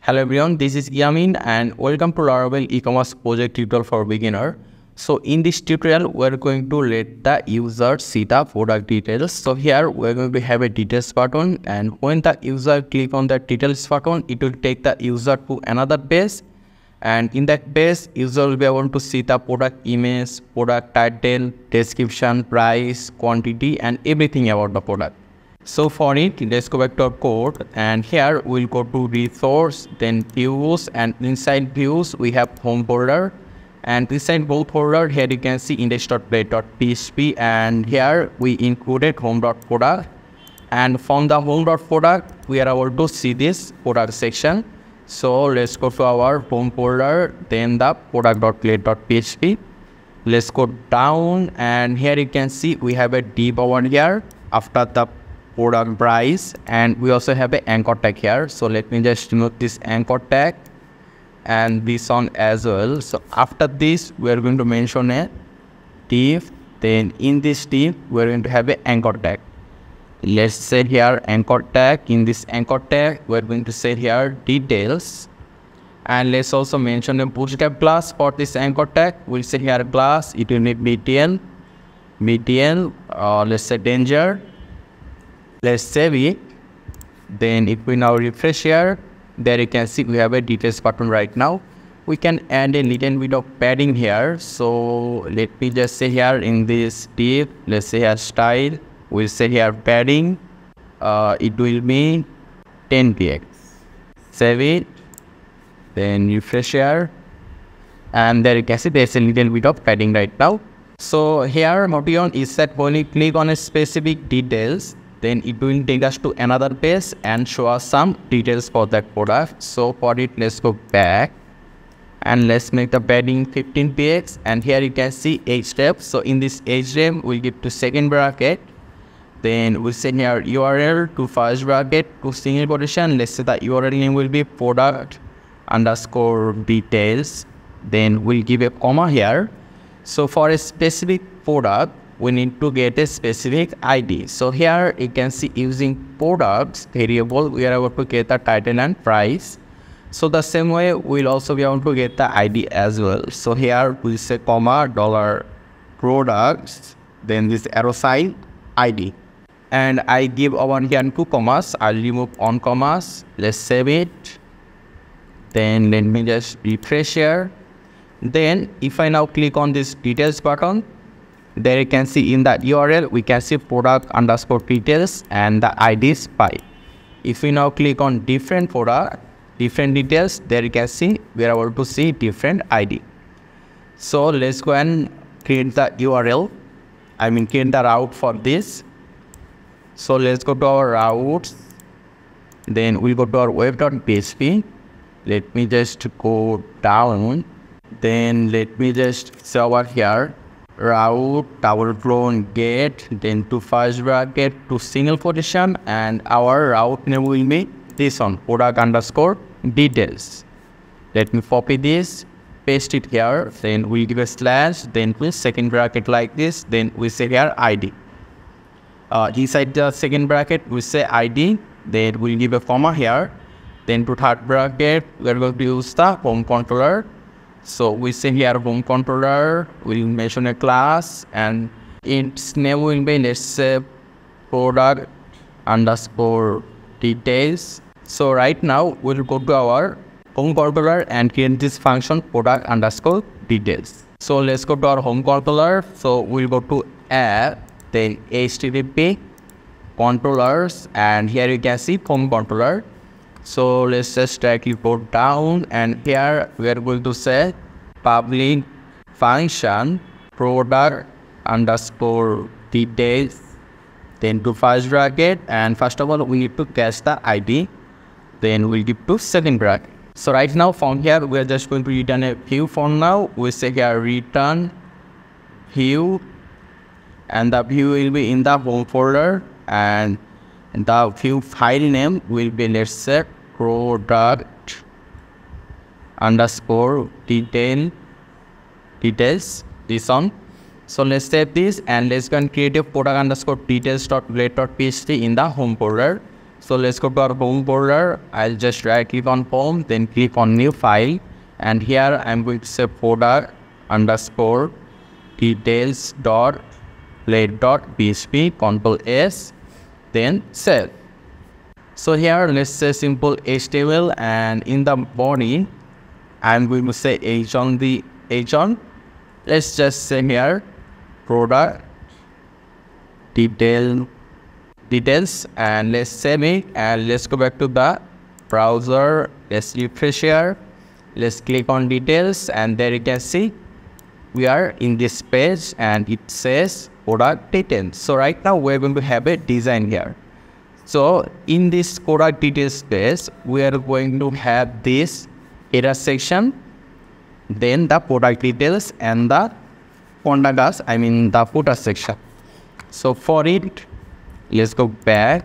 Hello everyone, this is Yamin and welcome to Laravel e-commerce project tutorial for beginner. So in this tutorial, we're going to let the user see the product details. So here we're going to have a details button, and when the user click on the details button, it will take the user to another page. And in that page, user will be able to see the product image, product title, description, price, quantity, and everything about the product. So for it, let's go back to our code, and here we'll go to resource, then views, and inside views we have home folder, and inside both folder here you can see index.play.php, and here we included home.product, and from the home.product we are able to see this product section. So let's go to our home folder, then the product.play.php. Let's go down, and here you can see we have a div over here after the product price, and we also have an anchor tag here. So let me just remove this anchor tag and this one as well. So after this we are going to mention a div, then in this div we are going to have an anchor tag. Let's say here anchor tag. In this anchor tag we are going to say here details, and let's also mention a bootstrap class for this anchor tag. We'll say here class, it will need median, let's say danger. Let's save it. Then if we now refresh here, there you can see we have a details button right now. We can add a little bit of padding here. So let me just say here in this div, let's say here style, we'll say here padding, it will be 10 px. Save it, then refresh here, and there you can see there's a little bit of padding right now. So here Motion is that when you click on a specific details, then it will take us to another page and show us some details for that product. So for it, let's go back and let's make the padding 15 px, and here you can see href. So in this href we'll give to second bracket, then we'll send here URL to first bracket to single quotation. Let's say the URL name will be product underscore details, then we'll give a comma here. So for a specific product we need to get a specific ID. So here you can see using products variable we are able to get the title and price. So the same way we'll also be able to get the ID as well. So here we'll say comma $products, then this arrow sign ID, and I give over here 2 commas. I'll remove on commas. Let's save it. Then let me just refresh here. Then if I now click on this details button, there you can see in that URL we can see product underscore details and the ID is 5. If we now click on different product, different details, there you can see we are able to see different ID. So let's go and create the URL, create the route for this. So let's go to our routes, then we'll go to our web.php. Let me just go down, then let me just say over here route double clone get, then to first bracket to single quotation, and our route name will be this one, product underscore details. Let me copy this, paste it here, then we'll give a slash, then please second bracket like this, then we say here ID. Inside the second bracket we say ID, then we'll give a comma here, then to third bracket we're going to use the home controller. So we say here home controller, we'll mention a class, and its name will be, let's say, product underscore details. So right now we'll go to our home controller and create this function product underscore details. So let's go to our home controller. So we'll go to add, then http controllers, and here you can see home controller. So let's just directly go down, and here we are going to say public function product underscore details, then to first bracket, and first of all we need to catch the ID, then we'll give to second bracket. So right now from here we are just going to return a view. For now we say here return view, and the view will be in the home folder, and the view file name will be, let's say, product underscore details, this one. So let's save this, and let's go and create a product underscore details.blade.php in the home folder. So let's go to our home folder. I'll just right click on home, then click on new file. And here I'm going to say product underscore details dot plate dot php, Control S, then save. So here let's say simple HTML, and in the body I'm going to say h1. Let's just say here product details, and let's save it, and let's go back to the browser. Let's refresh here, let's click on details, and there you can see we are in this page and it says product details. So right now we're going to have a design here. So in this product details page, we are going to have this header section, then the product details, and the contact, the footer section. So for it, let's go back,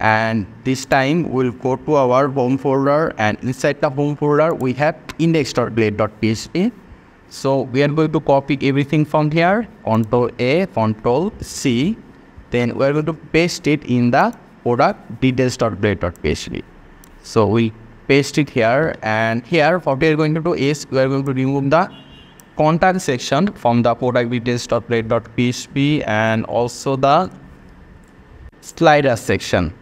and this time we'll go to our home folder, and inside the home folder we have index.blade.php. So we are going to copy everything from here, Ctrl A, Ctrl C, then we are going to paste it in the product details.blade.php. So we paste it here, and here what we are going to do is we are going to remove the contact section from the product details.blade.php, and also the slider section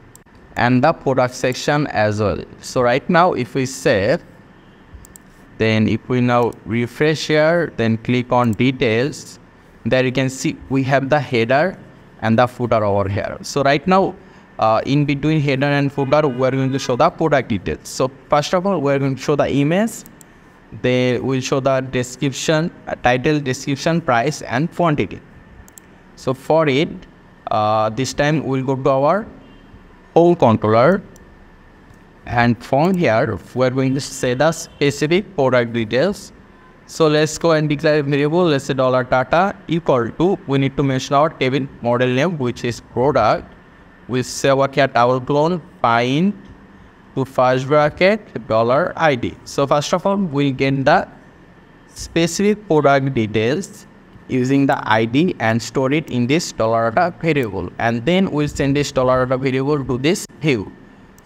and the product section as well. So right now if we save, then if we now refresh here, then click on details, there you can see we have the header and the footer over here. So right now in between header and footer we are going to show the product details. So first of all we are going to show the image, they will show the description, title, description, price, and quantity. So for it, this time we'll go to our home controller, and from here we're going to say the specific product details. So let's go and declare a variable. Let's say $data equal to, we need to mention our table model name, which is product. We say our cat towel clone find to first bracket $ID. So first of all we get the specific product details using the ID and store it in this $data variable, and then we'll send this $data variable to this view.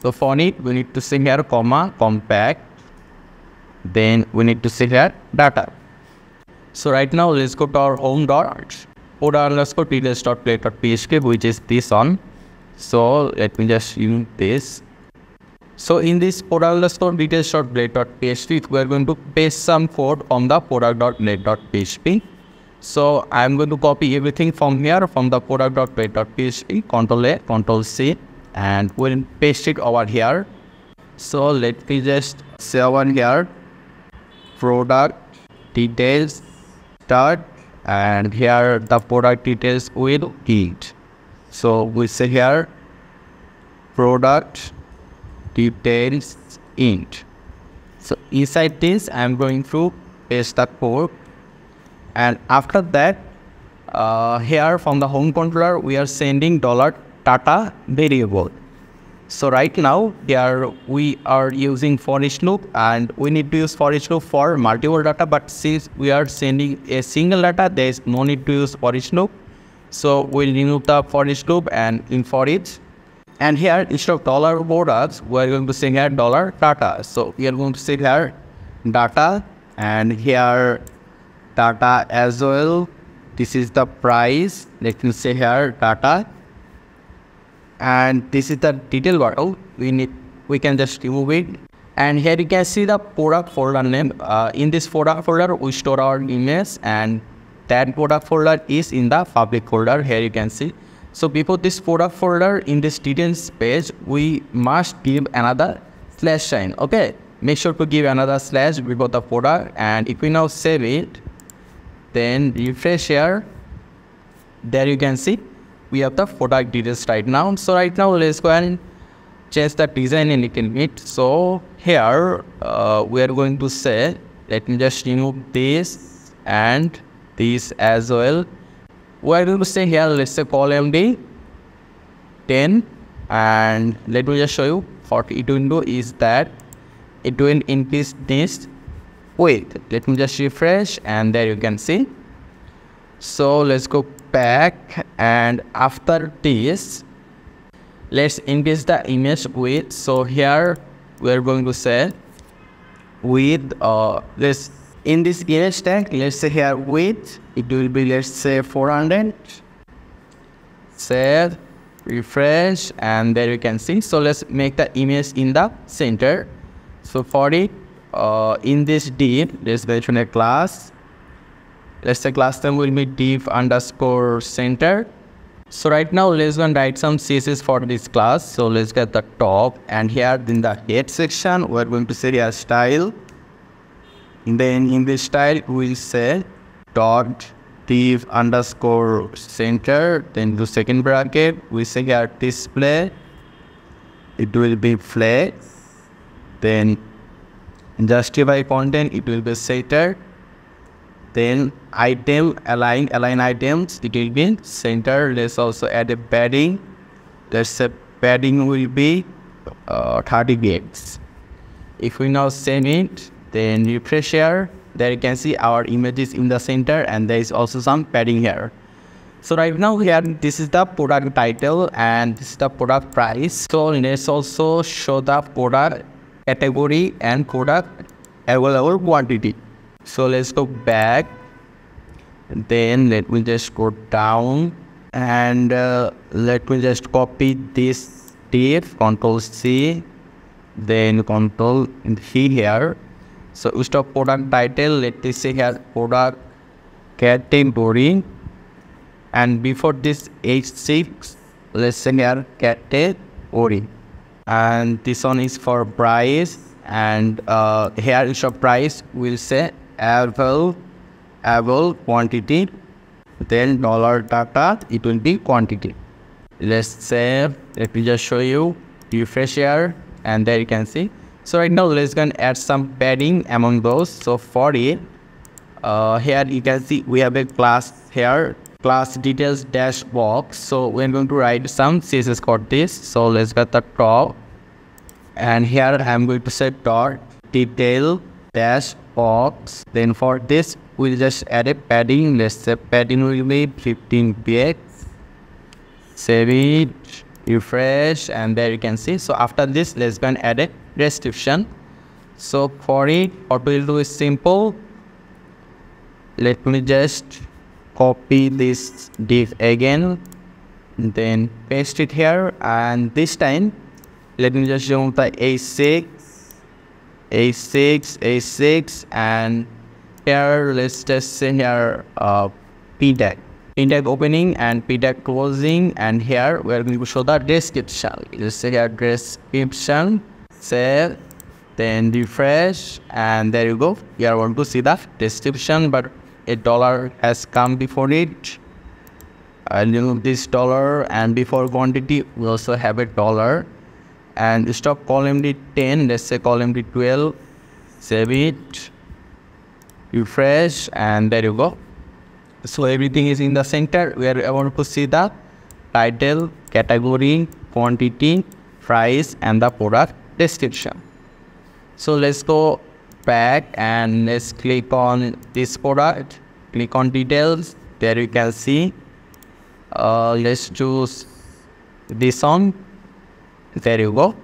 So for it we need to say here comma compact, then we need to say here data. So right now let's go to our home dot product underscore details.play.php, which is this one. So let me just use this. So in this product underscore details.blade.php, we are going to paste some code on the product.blade.php. So I am going to copy everything from here, from the product.blade.php, Ctrl A, Ctrl C, and we'll paste it over here. So let me just say over here product details start, and here the product details will int. So we say here product details int. So inside this I am going to paste the code, and after that here from the home controller we are sending $data variable. So right now here we are using for each loop, and we need to use for each loop for multiple data, but since we are sending a single data, there is no need to use for each loop. So we'll remove the for each loop and in for each. And here instead of $products, we are going to say here $data. So we are going to say here data, and here data as well. This is the price. Let me say here data, and this is the detail bottle. We can just remove it, and here you can see the product folder name. In this product folder we store our image, and that product folder is in the public folder. Here you can see. So before this product folder, in this details page, we must give another slash sign. Okay, make sure to give another slash before the product. And if we now save it, then refresh here, there you can see we have the product details right now. So right now let's go and change the design a little bit. So here we are going to say, let me just remove this and this as well. We are going to say here, let's say column D 10, and let me just show you what it will do is that it will increase this width. Let me just refresh, and there you can see. So let's go back, and after this let's increase the image width. So here we're going to say width, let's in this image tag, let's say here width, it will be, let's say 400. Save, refresh, and there you can see. So let's make the image in the center. So for it, in this div, let's mention a class. Let's say class name will be div underscore center. So right now let's go and write some CSS for this class. So let's get the top, and here in the head section we're going to say here style. And then in this style we'll say dot div underscore center, then the second bracket we say here display, it will be flat, then justify content, it will be center, then item align items, it will be center. Let's also add a padding. Let's say padding will be 30 gigs. If we now save it, then refresh here, there you can see our image is in the center, and there is also some padding here. So right now here, this is the product title and this is the product price. So let's also show the product category and product available quantity. So let's go back, then let me just go down, and let me just copy this div, Control C, then Control V here. So we stop product title, let me say here product category, and before this H6, let's say here category, and this one is for price, and here is your price, we'll say available quantity, then dollar data, it will be quantity. Let's save, let me just show you, refresh here, and there you can see. So right now let's go and add some padding among those. So for it, here you can see we have a class here, class details dash box. So we're going to write some CSS code this. So let's get the top, and here I'm going to set dot detail dash box. Then for this we'll just add a padding. Let's say padding will be 15 px. Save it, refresh, and there you can see. So after this, let's go and add a description. So for it, what we'll do is simple. Let me just copy this div again, then paste it here, and this time let me just remove the A6, and here let's just say here p tag opening and p tag closing, and here we are going to show the description. Let's say here description, save, then refresh, and there you go. You are going to see the description, but $1 has come before it. I'll remove this $, and before quantity we also have $, and stop column D10, let's say column D12, save it, refresh, and there you go. So everything is in the center. We are able to see the title, category, quantity, price, and the product description. So let's go back and let's click on this product, click on details. There you can see, let's choose this one. There you go.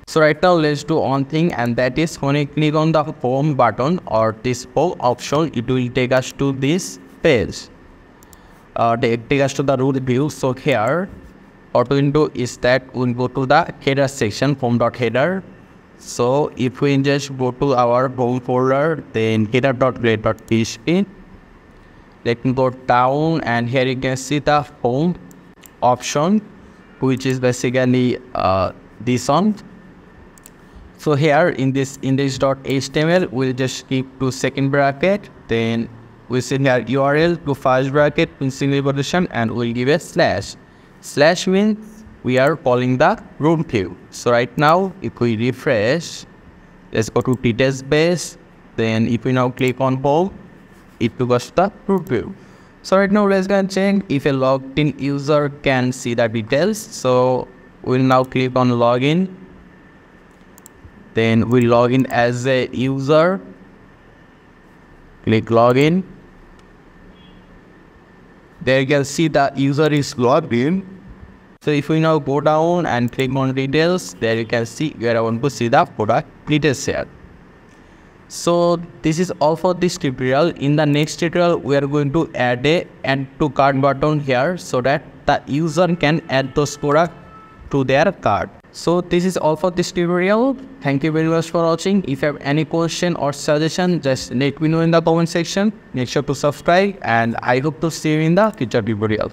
So right now let's do one thing, and that is when you click on the home button or this home option, it will take us to this page. Take us to the root view. So here what we'll do is that we'll go to the header section, home.header. So if we just go to our home folder, then header.grade.php, let me go down, and here you can see the home option, which is basically this one. So here in this index.html, we'll just keep to second bracket, then we send here URL to first bracket in single quotation, and we'll give a slash. Slash means we are calling the root view. So right now, if we refresh, let's go to details base. Then if we now click on home, it took us to the root view. So right now, let's go and check if a logged in user can see the details. So we'll now click on login. Then we log in as a user. Click login. There you can see the user is logged in. So if we now go down and click on details, there you can see where I want to see the product details here. So this is all for this tutorial. In the next tutorial, we are going to add a add to cart button here so that the user can add those products to their cart. So this is all for this tutorial. Thank you very much for watching. If you have any question or suggestion, just let me know in the comment section. Make sure to subscribe, and I hope to see you in the future tutorials.